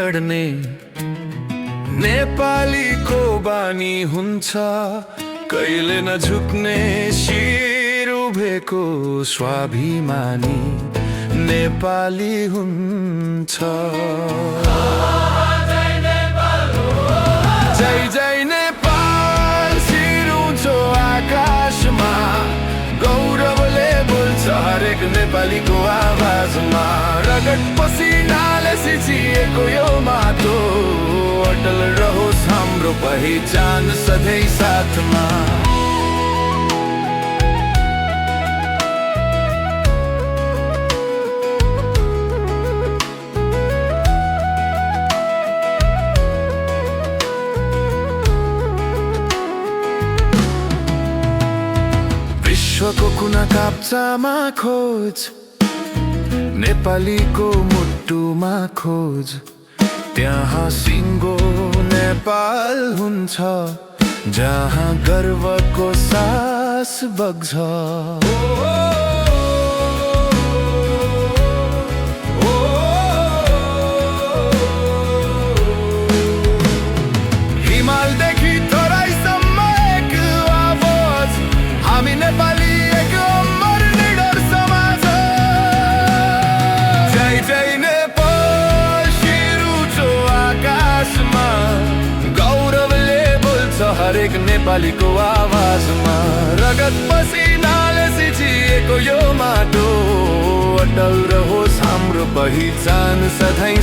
लड्ने नेपालीको बानी हुन्छ, कहिले नझुक्ने शिर उभेको स्वाभिमानी नेपाली हुन्छ। जय जय नेपाल, शिर उँचो आकाशमा, गौरवले बोल्छ हरेक नेपालीको आवाजमा। रगत पसिनाले सिचिएको यो माटो, अटल रहोस् हाम्रो पहिचान सधैँ साथमा। विश्वको कुना काप्चामा खोज, नेपालीको मुटुमा खोज, त्यहाँ सिङ्गो नेपाल हुन्छ, जहाँ गर्वको सास बग्छ। हिमालदेखि तराईसम्म एक आवाज, हामी नेपाली एक अमर निडर समाज। जय जय नेपाल, शिर उँचो आकाशमा, गौरवले बोल्छ हरेक नेपालीको आवाजमा। रगत पसिनाले सिचिएको यो माटो, अटल रहोस् हाम्रो पहिचान सधैँ।